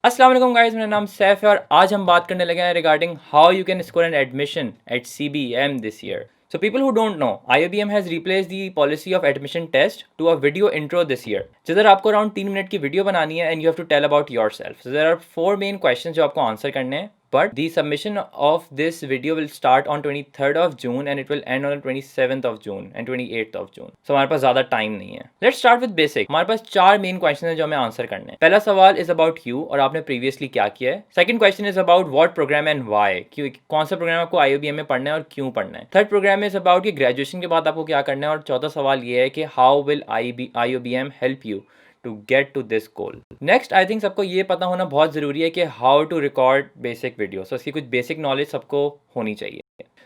अस्सलाम वालेकुम गाइस, मेरा नाम सैफ है और आज हम बात करने लगे हैं regarding how you can score an admission eight CBM this year. So people who don't know, IOBM has replaced the policy of admission test to a video intro this year. जिधर आपको अराउंड 3 मिनट की video बनानी है and you have to tell about yourself. So there are 4 main questions जो आपको answer करने हैं. But the submission of this video will start on 23rd of June and it will end on 27th of June and 28th of June. So हमारे पास ज़्यादा time नहीं है. Let's start with basic. हमारे पास 4 main question हैं जो हमें answer करने हैं. पहला सवाल इज अबाउट यू और आपने प्रीवियसली क्या किया है. Second question is about what program and why, क्यों कौन सा प्रोग्राम आपको IOBM में पढ़ना है और क्यों पढ़ना है. थर्ड प्रोग्राम इज अबाउट कि ग्रेजुएशन के बाद आपको क्या करना है. और चौथा सवाल ये है कि how will IOBM help you to get to this goal. Next I think सबको ये पता होना बहुत ज़रूरी है कि how to record basic video. So इसकी कुछ बेसिक नॉलेज सबको होनी चाहिए.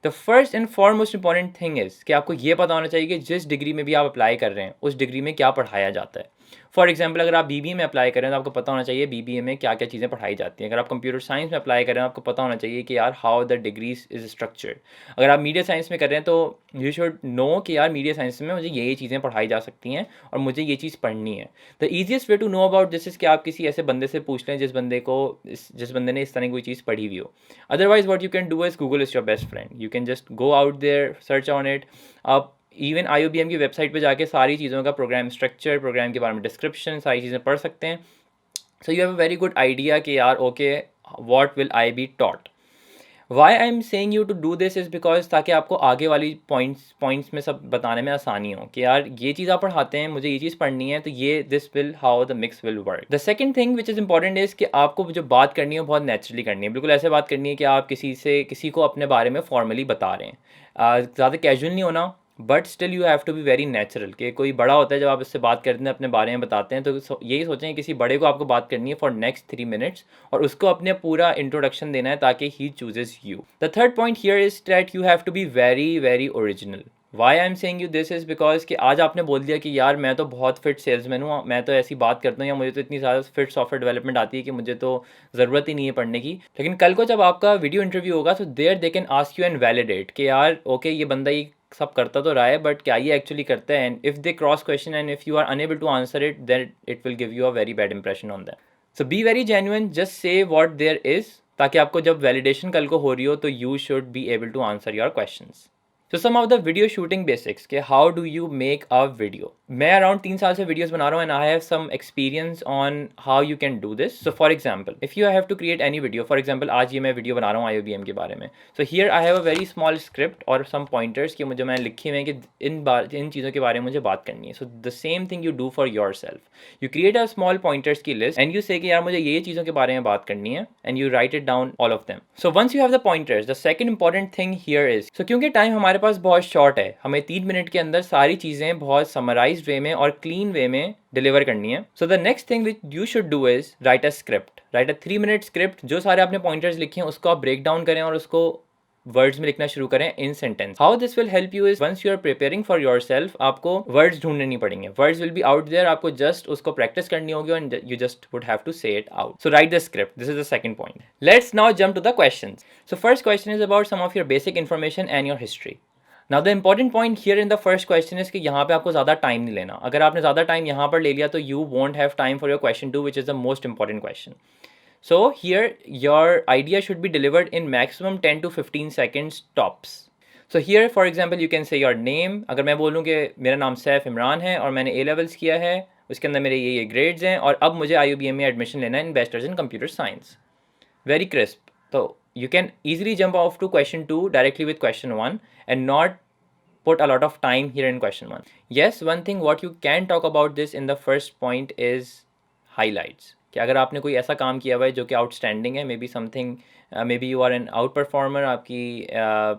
The first and foremost important thing is कि आपको ये पता होना चाहिए कि जिस डिग्री में भी आप अप्लाई कर रहे हैं उस डिग्री में क्या पढ़ाया जाता है. फॉर एग्जाम्पल अगर आप BBA में अप्लाई करें तो आपको पता होना चाहिए BBA में क्या क्या चीज़ें पढ़ाई जाती हैं. अगर आप कंप्यूटर साइंस में अप्लाई करें आपको पता होना चाहिए कि यार how the degrees is structured. अगर आप मीडिया साइंस में कर रहे हैं तो यू शुड नो कि यार मीडिया साइंस में मुझे ये चीज़ें पढ़ाई जा सकती हैं और मुझे ये चीज़ पढ़नी है. The easiest way to know about this is कि आप किसी ऐसे बंदे से पूछ लें जिस बंदे ने इस तरह की कोई चीज़ पढ़ी हुई हो. Otherwise what you can do is Google is your best friend. You can just go out there, search on it. आप इवन IOBM की वेबसाइट पे जाके सारी चीज़ों का प्रोग्राम स्ट्रक्चर, प्रोग्राम के बारे में डिस्क्रिप्शन, सारी चीज़ें पढ़ सकते हैं. So you have a very good idea कि यार okay what will I be taught. Why I am saying you to do this is because ताकि आपको आगे वाली पॉइंट्स में सब बताने में आसानी हो कि यार ये चीज़ आप पढ़ाते हैं, मुझे ये चीज़ पढ़नी है, तो ये this will how the mix will work. The second thing which is important is कि आपको जो बात करनी है वो बहुत नेचुरली करनी है. बिल्कुल ऐसे बात करनी है कि आप किसी को अपने बारे में फॉर्मली बता रहे हैं. ज़्यादा कैजुअल नहीं होना, but still you have to be very natural. कि कोई बड़ा होता है जब आप इससे बात करते हैं अपने बारे में बताते हैं तो यही सोचें किसी बड़े को आपको बात करनी है फॉर नेक्स्ट 3 मिनट्स और उसको अपने पूरा इंट्रोडक्शन देना है ताकि he chooses you. The third point here is that you have to be very very original. Why I am saying you this is because कि आज आपने बोल दिया कि यार मैं तो बहुत फिट सेल्समैन हूँ, मैं तो ऐसी बात करता हूँ या मुझे तो इतनी ज़्यादा फिट सॉफ्टवेयर डेवलपमेंट आती है कि मुझे तो ज़रूरत ही नहीं है पढ़ने की. लेकिन कल को जब आपका वीडियो इंटरव्यू होगा तो there they can ask you and validate कि यार ओके ये बंदा ये सब करता तो रहा है बट क्या ये एक्चुअली करता है. And if they cross question and if you are unable to answer it then it will give you a very bad impression on that. So be very genuine, just say what there is ताकि आपको जब validation कल को हो रही हो तो you should be able to answer your questions. So some of the video shooting basics के how do you make a video. मैं अराउंड 3 साल से वीडियोस बना रहा हूँ and I have some experience on how you can do this. So for example if you have to create any video, for example आज ये मैं video बना रहा हूँ IOBM के बारे में. So here I have a very small script और सम पॉइंटर्स कि मुझे मैंने लिखे हुए हैं कि इन चीज़ों के बारे में मुझे बात करनी है. So the same thing you do for your self. You create a small pointers की लिस्ट एंड यू से कि यार मुझे ये चीज़ों के बारे में बात करनी है and you write it down all of them. So once you have the pointers the second important thing here is so क्योंकि टाइम हमारे पास बहुत शॉर्ट है, हमें 3 मिनट के अंदर सारी चीज़ें बहुत समराइज्ड वे में और क्लीन वे में डिलीवर करनी है. So the next thing which you should do is right a script. Right a 3 minute script. जो सारे आपने पॉइंटर्स लिखे हैं उसको आप ब्रेक डाउन करें और उसको वर्ड्स में लिखना शुरू करें in sentence. How this will help you is once you are preparing for yourself आपको वर्ड्स ढूंढने नहीं पड़ेंगे. Words will be out there, आपको जस्ट उसको प्रैक्टिस करनी होगी and you just would have to say it out. So write the script. This is the second point. Let's now jump to the questions. So first question is about some of your basic information and your history. Now the important point here in the first question is कि यहाँ पे आपको ज़्यादा time नहीं लेना. अगर आपने ज़्यादा टाइम यहाँ पर ले लिया तो you won't have time for your question 2 which is the most important question. So here your idea should be delivered in maximum 10 to 15 seconds tops. So here for example you can say your name. अगर मैं बोलूँ कि मेरा नाम सैफ इमरान है और मैंने A levels किया है, उसके अंदर मेरे ये ग्रेड्स हैं और अब मुझे IOBM में एडमिशन लेना है in bachelors in computer science. Very crisp. तो you can easily jump off to question 2 directly with question 1 and not put a lot of time here in question 1. Yes, one thing what you can talk about this in the first point is highlights. कि अगर आपने कोई ऐसा काम किया हुआ है जो कि आउटस्टैंडिंग है, maybe something, maybe you are an outperformer, आपकी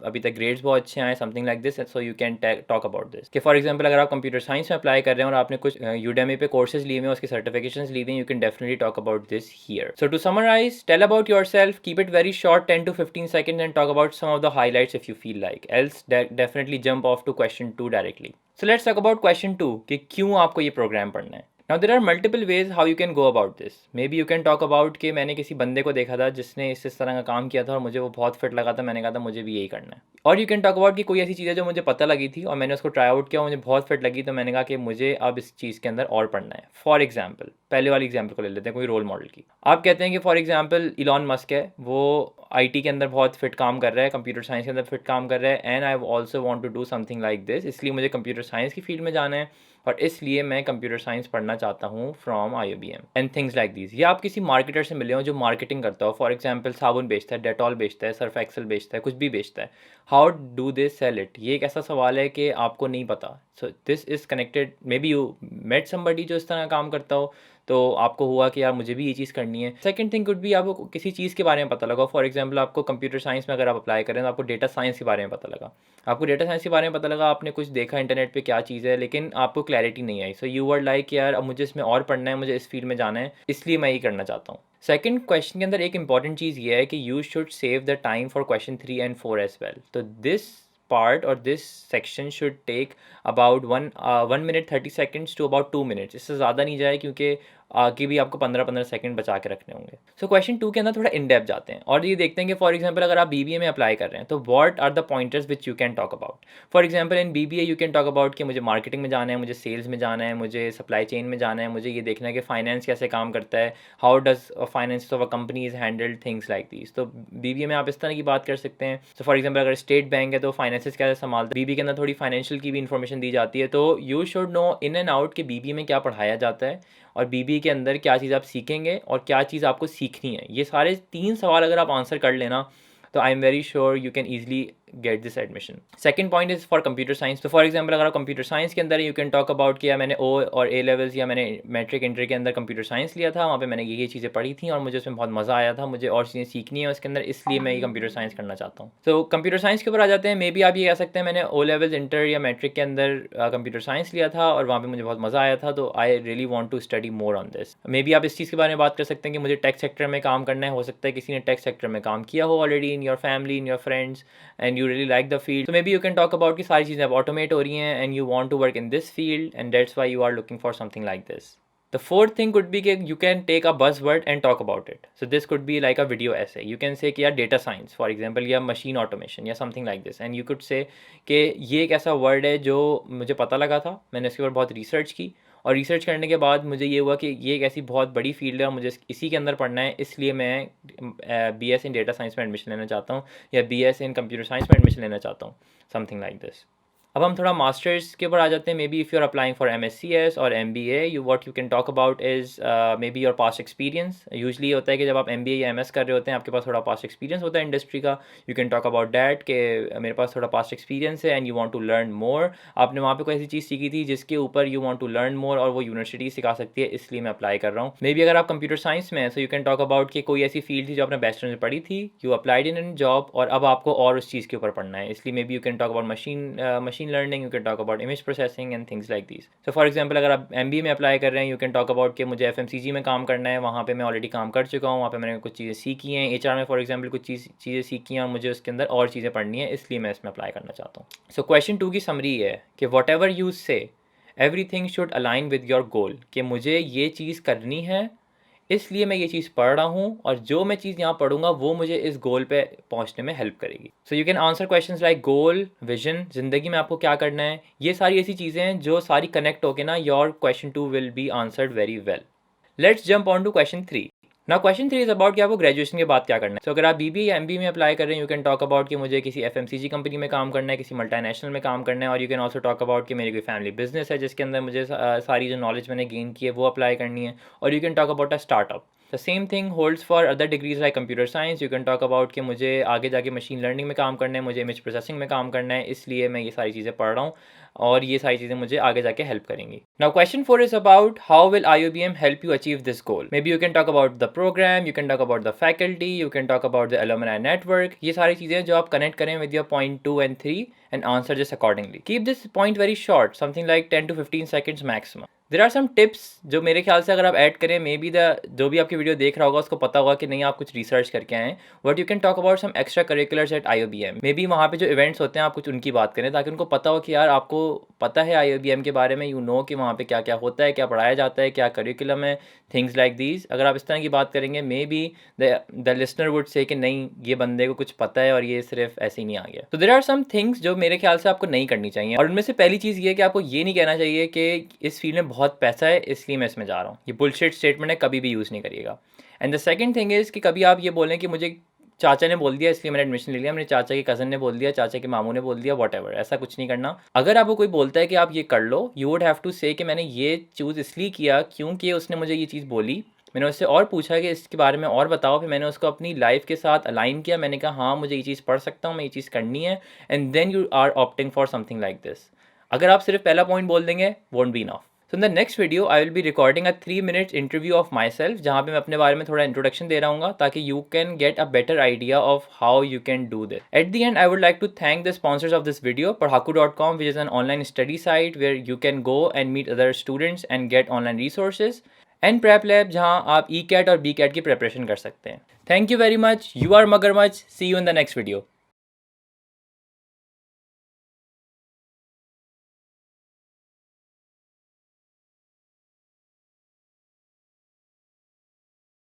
अभी तक ग्रेड्स बहुत अच्छे आए, something like this. So you can talk about this. कि फॉर एग्जांपल अगर आप कंप्यूटर साइंस में अप्लाई कर रहे हैं और आपने कुछ यूडेमी पे कोर्सेज लिए हुए हैं, उसके सर्टिफिकेशंस लिए हुए हैं, you can definitely talk about this here. So to summarize, tell about yourself, keep it very short 10 to 15 seconds and talk about some of the highlights if you feel like. Else definitely jump off to question 2 directly. So let's talk about question 2 कि क्यों आपको ये program पढ़ना है. Now there are multiple ways how you can go about this. Maybe you can talk about कि मैंने किसी बंदे को देखा था जिसने इस तरह का काम किया था और मुझे वो बहुत फिट लगा था, मैंने कहा था मुझे भी यही करना है. और यू कैन टॉक अबाउट कि कोई ऐसी चीज़ है जो मुझे पता लगी थी और मैंने उसको ट्राई आउट किया, मुझे बहुत फिट लगी, तो मैंने कहा कि मुझे अब इस चीज़ के अंदर और पढ़ना है. फॉर एग्जाम्पल, पहले वाली एग्जाम्पल को ले लेते हैं, कोई रोल मॉडल की. आप कहते हैं कि फॉर एग्जाम्पल इलॉन मस्क है, वो आईटी के अंदर बहुत फिट काम कर रहा है, कंप्यूटर साइंस के अंदर फिट काम कर रहा है, and I also want to do something like this, इसलिए मुझे कंप्यूटर साइंस की फील्ड में जाना है और इसलिए मैं कंप्यूटर साइंस पढ़ना चाहता हूँ from IOBM and things like these. या आप किसी मार्केटर से मिले हो जो मार्केटिंग करता हो, फॉर एग्जाम्पल साबुन बेचता है, डेटॉल बेचता है, सर्फ एक्सेल बेचता है, कुछ भी बेचता है. How do they sell it, ये एक ऐसा सवाल है कि आपको नहीं पता. So this is connected, maybe you met somebody जो इस तरह का काम करता हो, तो आपको हुआ कि यार मुझे भी ये चीज़ करनी है. सेकंड थिंग कुड भी आपको किसी चीज़ के बारे में पता लगा. फॉर एग्जांपल आपको कंप्यूटर साइंस में अगर आप अप्लाई करें तो आपको डेटा साइंस के बारे में पता लगा. आपको डेटा साइंस के बारे में पता लगा, आपने कुछ देखा इंटरनेट पे क्या चीज़ है, लेकिन आपको क्लैरिटी नहीं आई. सो यू वर लाइक यार अब मुझे इसमें और पढ़ना है, मुझे इस फील्ड में जाना है, इसलिए मैं ये करना चाहता हूँ. सेकंड क्वेश्चन के अंदर एक इंपॉर्टेंट चीज़ ये है कि you should save the time for question 3 and 4 as well. तो this part or this section should take about 1 minute 30 seconds to about 2 minutes. इससे ज़्यादा नहीं जाए क्योंकि आगे भी आपको 15-15 सेकंड बचा के रखने होंगे. सो क्वेश्चन 2 के अंदर थोड़ा इन डेप्थ जाते हैं और ये देखते हैं कि फॉर एग्जांपल अगर आप BBA में अप्लाई कर रहे हैं तो what are the pointers which you can talk about. For example in BBA you can talk about कि मुझे मार्केटिंग में जाना है, मुझे सेल्स में जाना है, मुझे सप्लाई चेन में जाना है, मुझे ये देखना है कि फाइनेंस कैसे काम करता है, how does finance of a company is handled, things like these. तो BBA में आप इस तरह की बात कर सकते हैं. सो फॉर एग्जाम्पल अगर स्टेट बैंक है तो फाइनेंसिस कैसे संभालता है, BBA के अंदर थोड़ी फाइनेंशियल की भी इन्फॉर्मेशन दी जाती है. तो you should know in and out कि BBA में क्या पढ़ाया जाता है और BBA के अंदर क्या चीज़ आप सीखेंगे और क्या चीज़ आपको सीखनी है. ये सारे 3 सवाल अगर आप आंसर कर लेना तो I am very sure you can easily get this admission. Second point is for computer science. तो फॉर एग्जांपल अगर आप कंप्यूटर साइंस के अंदर यू कैन टॉक अबाउट कि मैंने O और A लेवल्स या मैंने मैट्रिक इंटर के अंदर कंप्यूटर साइंस लिया था, वहाँ पे मैंने ये चीज़ें पढ़ी थी और मुझे उसमें बहुत मज़ा आया था, मुझे और चीज़ें सीखनी है उसके अंदर, इसलिए मैं ये कंप्यूटर साइंस करना चाहता हूँ. तो कंप्यूटर साइंस के ऊपर आ जाते हैं. मे बी आप ये कह सकते हैं मैंने O लेवल्स इंटर या मैट्रिक के अंदर कंप्यूटर साइंस लिया था और वहाँ पर मुझे बहुत मज़ा आया था, तो I really want to study more on this. Maybe आप इस चीज़ के बारे में बात कर सकते हैं कि मुझे टेक सेक्टर में काम करना है. हो सकता है किसी ने टेक सेक्टर में काम किया हो already in your family, in your friends, and you really like the field. So maybe you can talk about कि सारी चीज़ें अब ऑटोमेट हो रही हैं and you want to work in this field and that's why you are looking for something like this. The fourth thing could be कि you can take a buzzword and talk about it. So this could be like a video essay. You can say कि यार data science for example या machine automation या something like this, and you could say कि ये एक ऐसा word है जो मुझे पता लगा था, मैंने इसके ऊपर बहुत रिसर्च की और रिसर्च करने के बाद मुझे ये हुआ कि ये एक ऐसी बहुत बड़ी फील्ड है और मुझे इसी के अंदर पढ़ना है, इसलिए मैं BS इन डेटा साइंस में एडमिशन लेना चाहता हूँ या BS इन कंप्यूटर साइंस में एडमिशन लेना चाहता हूँ, समथिंग लाइक दिस. अब हम थोड़ा मास्टर्स के ऊपर आ जाते हैं. Maybe if you are applying for MSCS और MBA, you what you can talk about is maybe your past experience. Usually होता है कि जब आप MBA या MS कर रहे होते हैं आपके पास थोड़ा पास्ट एक्सपीरियंस होता है इंडस्ट्री का. You can talk about that कि मेरे पास थोड़ा पास्ट एक्सपीरियंस है and you want to learn more. आपने वहाँ पे कोई ऐसी चीज़ सीखी थी जिसके ऊपर you want to learn more और वो यूनिवर्सिटी सिखा सकती है, इसलिए मैं अप्लाई कर रहा हूँ. मे बी अगर आप कंप्यूटर साइंस में हैं so you can talk about कि कोई ऐसी फील्ड थी जो आपने बैचलर में पढ़ी थी, यू अप्लाइड इन जॉब और अब आपको और उस चीज़ के ऊपर पढ़ना है, इसलिए may be you can talk about machine learning, you can talk about image processing and things like these. So for example अगर आप MBA में अप्लाई कर रहे हैं, you can talk about कि मुझे FMCG में काम करना है, वहाँ पे मैं ऑलरेडी काम कर चुका हूँ, वहाँ पे मैंने कुछ चीज़ें सीखी हैं, HR में फॉर एग्जाम्पल कुछ चीज़ें सीखी हैं और मुझे उसके अंदर और चीज़ें पढ़नी है, इसलिए मैं इसमें अप्लाई करना चाहता हूँ. सो क्वेश्चन 2 की समरी ये है कि वट एवर यू से everything should align with your goal, कि मुझे ये चीज़ करनी है इसलिए मैं ये चीज़ पढ़ रहा हूँ और जो मैं चीज़ यहाँ पढ़ूंगा वो मुझे इस गोल पे पहुँचने में हेल्प करेगी. सो you can answer questions like goal, vision, ज़िंदगी में आपको क्या करना है, ये सारी ऐसी चीज़ें हैं जो सारी कनेक्ट होके ना your question 2 will be answered very well. Let's jump on to question 3. Now question 3 is about कि आपको ग्रेजुएशन के बाद क्या करना है. सो अगर आप BBA या MBA में अप्लाई कर रहे हैं, यू कैन टॉक अबाउट कि मुझे किसी FMCG कंपनी में काम करना है, किसी मल्टीनेशनल में काम करना है, और you can also talk about कि मेरी कोई फैमिली बिजनेस है जिसके अंदर मुझे सारी जो नॉलेज मैंने गेन की है वो अप्लाई करनी है, और you can talk about a startup. The same thing holds for other degrees like computer science. You can talk about कि मुझे आगे जाके मशीन लर्निंग में काम करना है, मुझे इमेज प्रोसेसिंग में काम करना है, इसलिए मैं ये सारी चीज़ें पढ़ रहा हूँ और ये सारी चीज़ें मुझे आगे जाके हेल्प करेंगी. Now question 4 is about how will IOBM help you achieve this goal. Maybe you can talk about the program, you can talk about the faculty, you can talk about the alumni network. ये सारी चीज़ें जो आप connect करें with your point 2 and 3 and answer this accordingly. Keep this point very short, something like 10 to 15 seconds maximum. There are some tips जो मेरे ख्याल से अगर आप ऐड करें, मे बी द जो भी आपकी वीडियो देख रहा होगा उसको पता होगा कि नहीं आप कुछ रिसर्च करके आए हैं। But you can talk about some extracurriculars at IOBM। Maybe वहाँ पे जो इवेंट्स होते हैं आप कुछ उनकी बात करें, ताकि उनको पता हो कि यार आपको पता है IOBM के बारे में, यू नो कि वहाँ पे क्या क्या होता है, क्या पढ़ाया जाता है, क्या करिकुलम है, थिंग्स लाइक दीज। अगर आप इस तरह की बात करेंगे, may be the listener would say कि नहीं ये बंदे को कुछ पता है और ये सिर्फ ऐसे ही नहीं आ गया। तो देर आर सम थिंग्स जो मेरे ख्याल से आपको नहीं करनी चाहिए, और उनमें से पहली चीज़ ये है कि आपको ये नहीं कहना चाहिए कि इस फील्ड में बहुत पैसा है इसलिए मैं इसमें जा रहा हूँ। ये बुलशिट स्टेटमेंट है, कभी भी यूज़ नहीं करिएगा। And the second thing is कि कभी आप ये बोलें कि मुझे चाचा ने बोल दिया इसलिए मैंने एडमिशन ले लिया, मेरे चाचा के कज़न ने बोल दिया, चाचा के मामू ने बोल दिया, वॉटेवर, ऐसा कुछ नहीं करना। अगर आपको कोई बोलता है कि आप ये कर लो, यू वुड हैव टू से कि मैंने ये चूज़ इसलिए किया क्योंकि उसने मुझे ये चीज़ बोली। मैंने उससे और पूछा कि इसके बारे में और बताओ, फिर मैंने उसको अपनी लाइफ के साथ अलाइन किया। मैंने कहा हाँ मुझे ये चीज़ पढ़ सकता हूँ, मैं ये चीज़ करनी है, and then you are opting for something like this. अगर आप सिर्फ पहला पॉइंट बोल देंगे, won't be enough. So in the next video I will be recording a 3 minutes interview of myself, जहाँ पे मैं अपने बारे में थोड़ा इंट्रोडक्शन दे रहा हूँ, ताकि you can get a better idea of how you can do this. At the end I would like to thank the sponsors of this video, Padahaku.com, which is an online study site where you can go and meet other students and get online resources, and prep lab, जहाँ आप ECAT और BCAT की preparation कर सकते हैं। Thank you very much. You are मगरमच। See you in the next video.